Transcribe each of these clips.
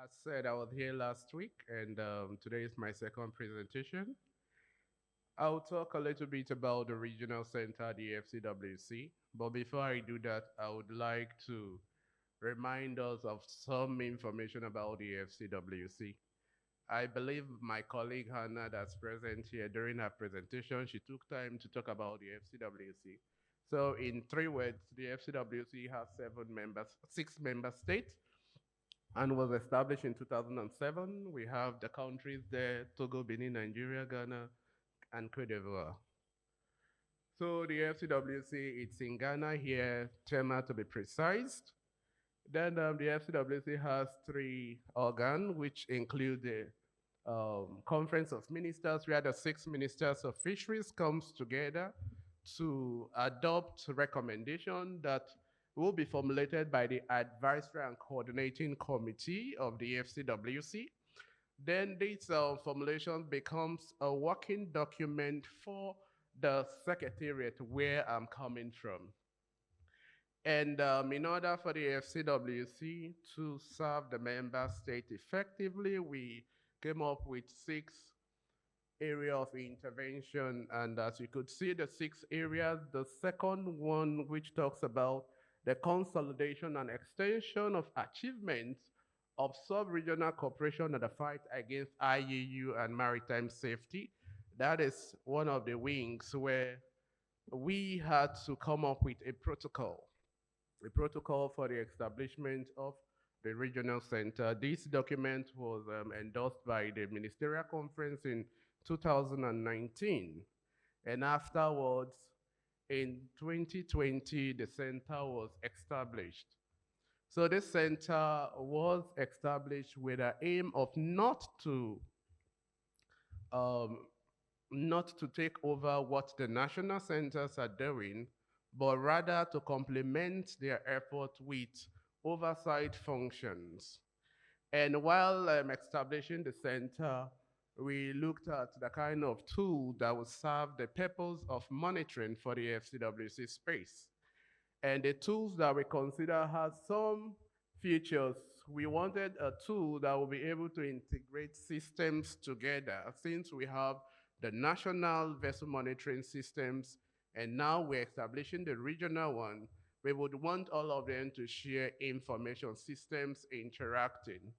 As said, I was here last week, and today is my second presentation. I'll talk a little bit about the regional center, the FCWC. But before I do that, I would like to remind us of some information about the FCWC. I believe my colleague Hannah, that's present here during her presentation, she took time to talk about the FCWC. So, in three words, the FCWC has six member states and was established in 2007. We have the countries there, Togo, Benin, Nigeria, Ghana, and Cote d'Ivoire. So the FCWC, it's in Ghana here, Tema to be precise. Then the FCWC has three organs, which include the Conference of Ministers, where the six ministers of fisheries comes together to adopt recommendation that will be formulated by the advisory and coordinating committee of the FCWC. Then this formulation becomes a working document for the secretariat where I'm coming from. And in order for the FCWC to serve the member state effectively, we came up with six area of intervention. And as you could see, the six areas, the second one, which talks about the consolidation and extension of achievements of sub-regional cooperation and the fight against IUU and maritime safety. That is one of the wings where we had to come up with a protocol for the establishment of the regional center. This document was endorsed by the Ministerial Conference in 2019. And afterwards, in 2020, the center was established. So this center was established with the aim of not to take over what the national centers are doing, but rather to complement their effort with oversight functions. And while establishing the center, we looked at the kind of tool that would serve the purpose of monitoring for the FCWC space. And the tools that we consider had some features. We wanted a tool that will be able to integrate systems together since we have the national vessel monitoring systems and now we're establishing the regional one. We would want all of them to share information systems interacting.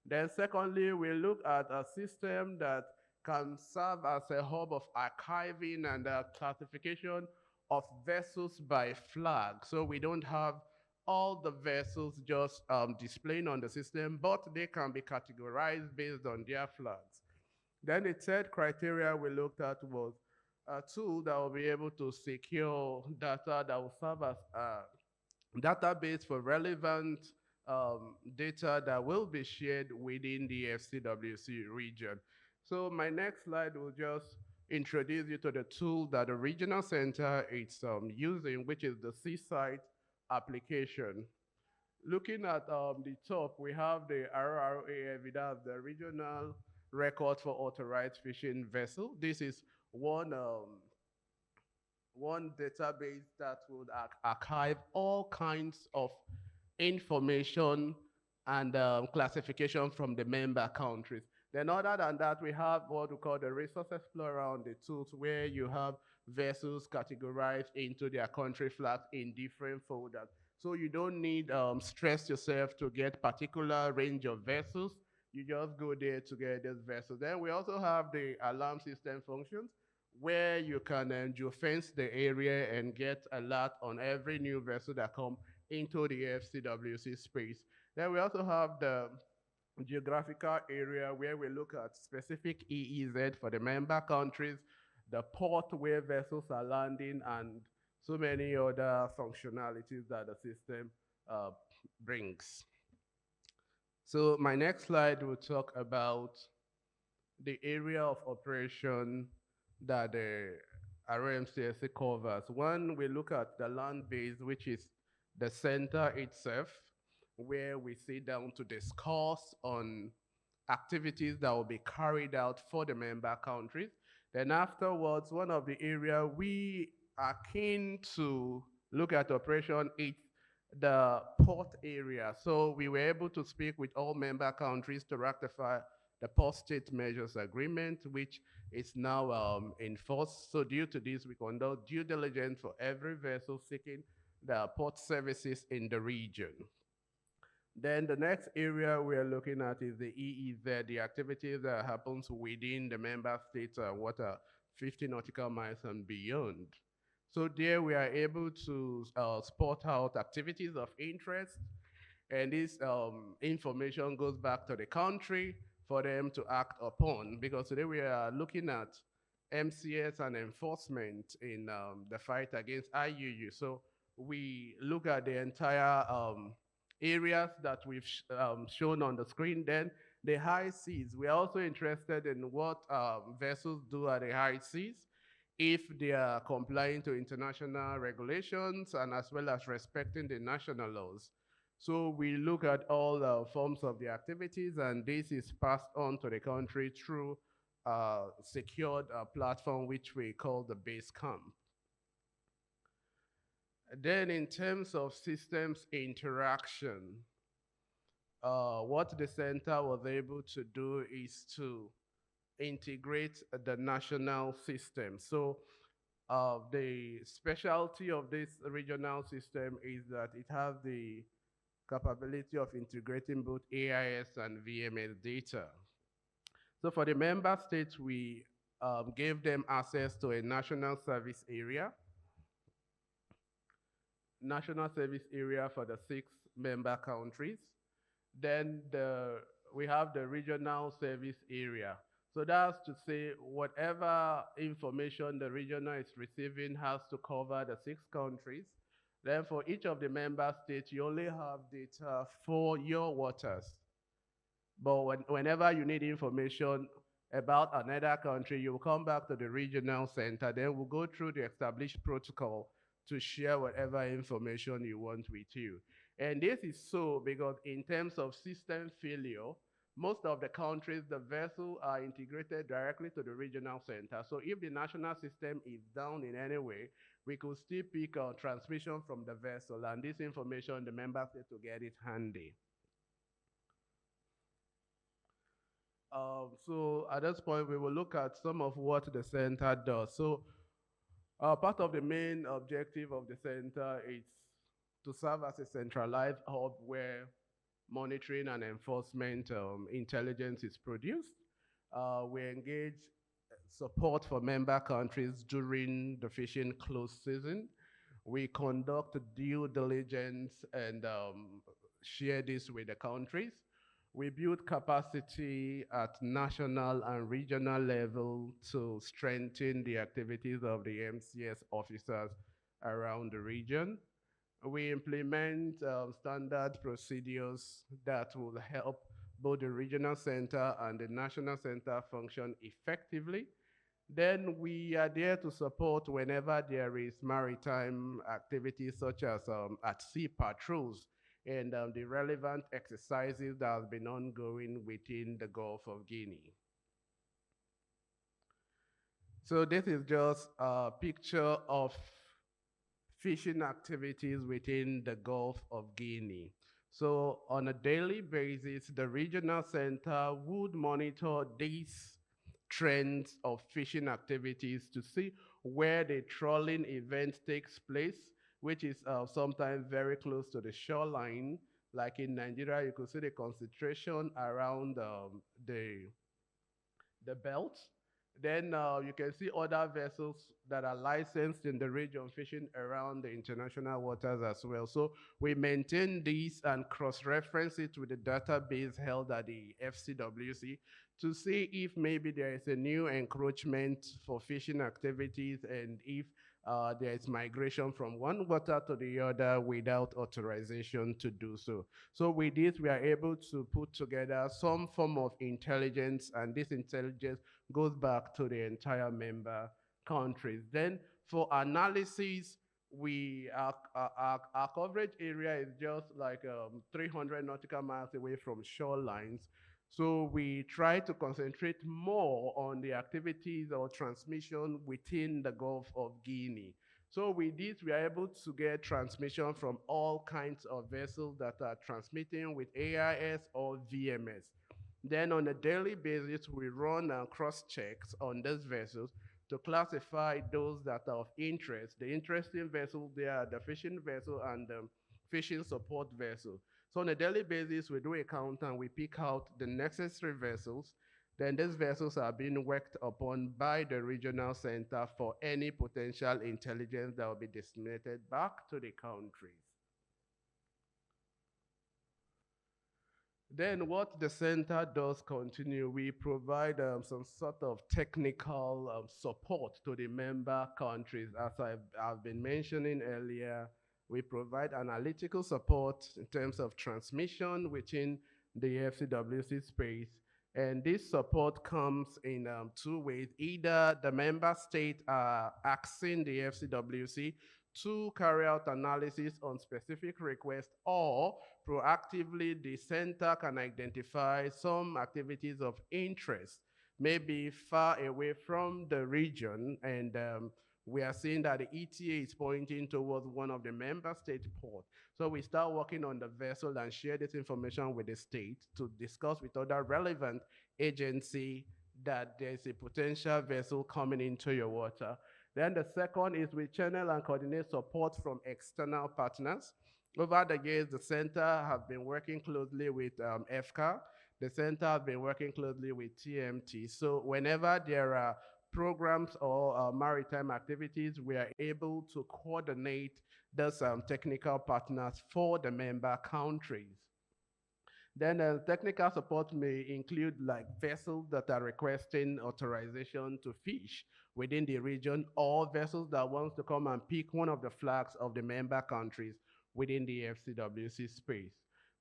Then secondly, we look at a system that can serve as a hub of archiving and classification of vessels by flag. So we don't have all the vessels just displaying on the system, but they can be categorized based on their flags. Then the third criteria we looked at was a tool that will be able to secure data that will serve as a database for relevant data that will be shared within the FCWC region. So my next slide will just introduce you to the tool that the regional center is using, which is the Seaside application. Looking at the top, we have the RRAF, that's the Regional Record for Authorized Fishing Vessel. This is one database that would archive all kinds of information and classification from the member countries. Then other than that, we have what we call the Resource Explorer on the tools where you have vessels categorized into their country flags in different folders. So you don't need stress yourself to get particular range of vessels. You just go there to get those vessels. Then we also have the alarm system functions where you can geofence the area and get alert on every new vessel that come into the FCWC space. Then we also have the geographical area where we look at specific EEZ for the member countries, the port where vessels are landing, and so many other functionalities that the system brings. So my next slide will talk about the area of operation that the RMCSC covers. One, we look at the land base, which is the center itself, where we sit down to discuss on activities that will be carried out for the member countries. Then afterwards, one of the area we are keen to look at operation is the port area. So we were able to speak with all member countries to ratify the post-state measures agreement, which is now in force. So due to this, we conduct due diligence for every vessel seeking the port services in the region. Then the next area we are looking at is the EEZ, the activities that happens within the member states water, 50 nautical miles and beyond. So there we are able to spot out activities of interest, and this information goes back to the country for them to act upon. Because today we are looking at MCS and enforcement in the fight against IUU. So we look at the entire areas that we've shown on the screen. Then the high seas. We are also interested in what vessels do at the high seas, if they are complying to international regulations and as well as respecting the national laws. So we look at all forms of the activities, and this is passed on to the country through secured platform, which we call the base camp. Then in terms of systems interaction, what the center was able to do is to integrate the national system. So the specialty of this regional system is that it has the capability of integrating both AIS and VMS data. So for the member states, we gave them access to a national service area for the 6 member countries. Then we have the regional service area. So that's to say whatever information the regional is receiving has to cover the 6 countries. Then for each of the member states, you only have data for your waters. But whenever you need information about another country, you will come back to the regional center. Then we'll go through the established protocol to share whatever information you want with you. And this is so because in terms of system failure, most of the countries, the vessels are integrated directly to the regional center. So if the national system is down in any way, we could still pick a transmission from the vessel, and this information, the member state to get it handy. So at this point, we will look at some of what the center does. So part of the main objective of the center is to serve as a centralized hub where monitoring and enforcement intelligence is produced. We engage support for member countries during the fishing close season. We conduct due diligence and share this with the countries. We build capacity at national and regional level to strengthen the activities of the MCS officers around the region. We implement standard procedures that will help both the regional center and the national center function effectively. Then we are there to support whenever there is maritime activities such as at sea patrols and the relevant exercises that have been ongoing within the Gulf of Guinea. So this is just a picture of fishing activities within the Gulf of Guinea. So on a daily basis, the regional center would monitor these trends of fishing activities to see where the trawling event takes place, which is sometimes very close to the shoreline. Like in Nigeria, you could see the concentration around the belt. Then you can see other vessels that are licensed in the region fishing around the international waters as well. So we maintain these and cross-reference it with the database held at the FCWC to see if maybe there is a new encroachment for fishing activities and if there is migration from one water to the other without authorization to do so. So with this, we are able to put together some form of intelligence, and this intelligence goes back to the entire member countries. Then for analysis, our coverage area is just like 300 nautical miles away from shorelines. So we try to concentrate more on the activities or transmission within the Gulf of Guinea. So with this, we are able to get transmission from all kinds of vessels that are transmitting with AIS or VMS. Then on a daily basis, we run cross checks on these vessels to classify those that are of interest. The interesting vessels, they are the fishing vessel and the fishing support vessel. So on a daily basis, we do a count and we pick out the necessary vessels. Then these vessels are being worked upon by the regional center for any potential intelligence that will be disseminated back to the countries. Then what the center does continue, we provide some sort of technical support to the member countries. As I've been mentioning earlier, we provide analytical support in terms of transmission within the FCWC space. And this support comes in two ways. Either the member state are asking the FCWC to carry out analysis on specific requests, or proactively the center can identify some activities of interest, maybe far away from the region, and we are seeing that the ETA is pointing towards one of the member state ports. So we start working on the vessel and share this information with the state to discuss with other relevant agency that there's a potential vessel coming into your water. Then the second is we channel and coordinate support from external partners. Over the years, the center have been working closely with FCA. The center has been working closely with TMT. So whenever there are programs or maritime activities, we are able to coordinate those technical partners for the member countries. Then technical support may include like vessels that are requesting authorization to fish within the region, or vessels that wants to come and pick one of the flags of the member countries within the FCWC space.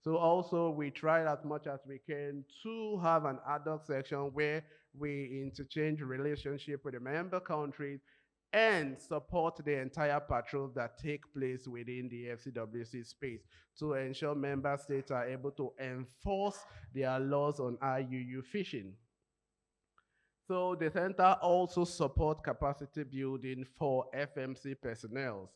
So also we try as much as we can to have an ad hoc section where we interchange relationship with the member countries and support the entire patrols that take place within the FCWC space to ensure member states are able to enforce their laws on IUU fishing. So the center also support capacity building for FMC personnel.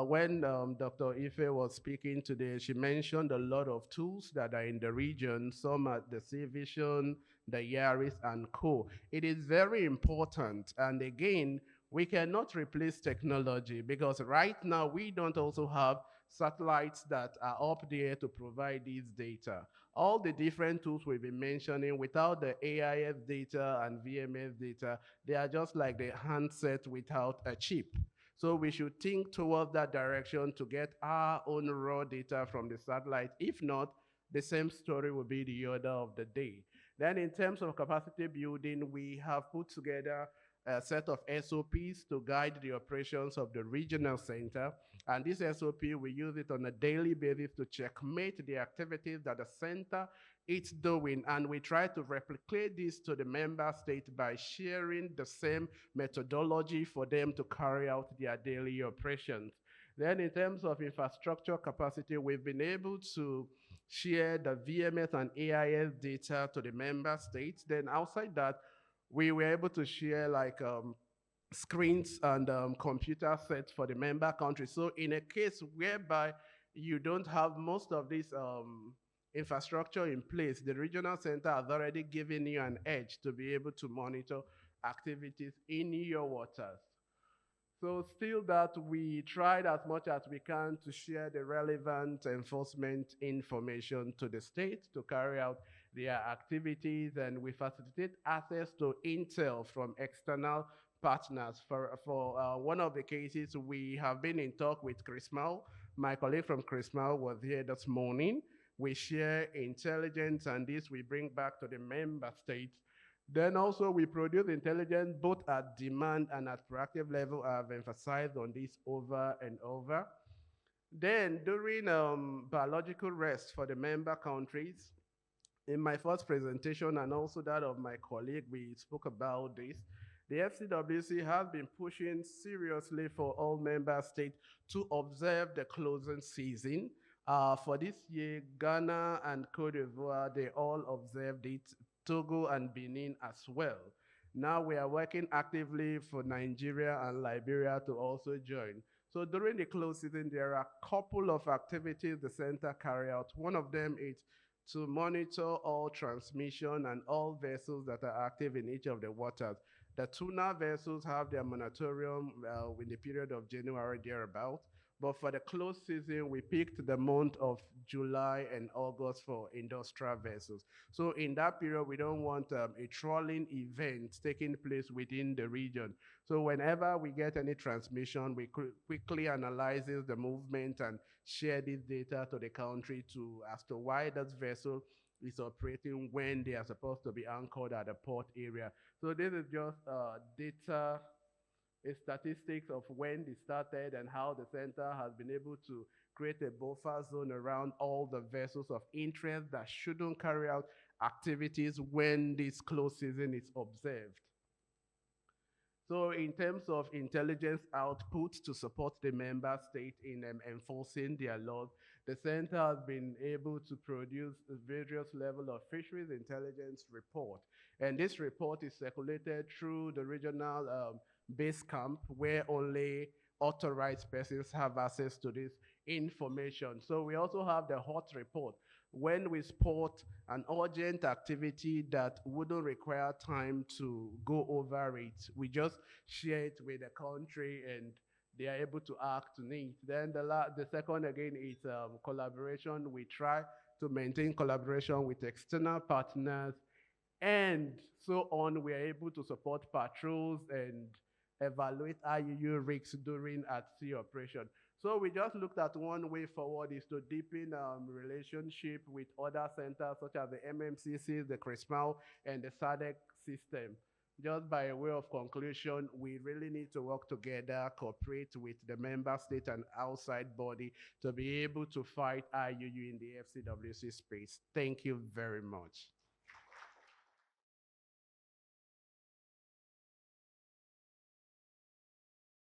When Dr. Ife was speaking today, she mentioned a lot of tools that are in the region, some are the Sea Vision, the Yaris, and co. It is very important, and again, we cannot replace technology because right now we don't also have satellites that are up there to provide these data. All the different tools we've been mentioning, without the AIS data and VMS data, they are just like the handset without a chip. So we should think towards that direction to get our own raw data from the satellite. If not, the same story will be the order of the day. Then in terms of capacity building, we have put together a set of SOPs to guide the operations of the regional center. And this SOP, we use it on a daily basis to checkmate the activities that the center is doing. And we try to replicate this to the member state by sharing the same methodology for them to carry out their daily operations. Then in terms of infrastructure capacity, we've been able to share the VMS and AIS data to the member states. Then outside that, we were able to share like screens and computer sets for the member countries. So in a case whereby you don't have most of this infrastructure in place, the regional center has already given you an edge to be able to monitor activities in your waters. So still that we tried as much as we can to share the relevant enforcement information to the state to carry out their activities, and we facilitate access to intel from external partners. For one of the cases, we have been in talk with Chrismal. My colleague from Chrismal was here this morning. We share intelligence, and this we bring back to the member states. Then also we produce intelligence both at demand and at proactive level. I've emphasized on this over and over. Then during biological rest for the member countries, in my first presentation and also that of my colleague, we spoke about this. The FCWC has been pushing seriously for all member states to observe the closing season. For this year, Ghana and Cote d'Ivoire, they all observed it, Togo and Benin as well. Now we are working actively for Nigeria and Liberia to also join. So during the close season, there are a couple of activities the center carry out. One of them is to monitor all transmission and all vessels that are active in each of the waters. The tuna vessels have their moratorium in the period of January thereabout. But for the close season, we picked the month of July and August for industrial vessels. So in that period, we don't want a trawling event taking place within the region. So whenever we get any transmission, we quickly analyzes the movement and share this data to the country as to why that vessel is operating when they are supposed to be anchored at the port area. So this is just data statistics of when they started and how the center has been able to create a buffer zone around all the vessels of interest that shouldn't carry out activities when this close season is observed. So in terms of intelligence output to support the member state in enforcing their laws, the center has been able to produce various level of fisheries intelligence report. And this report is circulated through the regional base camp where only authorized persons have access to this information. So we also have the hot report when we spot an urgent activity that wouldn't require time to go over it. We just share it with the country and they are able to act on it. Then the second again is collaboration. We try to maintain collaboration with external partners and so on. We are able to support patrols and evaluate IUU risks during at-sea operation. So we just looked at one way forward is to deepen relationship with other centers such as the MMCC, the CRISPAL, and the SADC system. Just by way of conclusion, we really need to work together, cooperate with the member state and outside body to be able to fight IUU in the FCWC space. Thank you very much.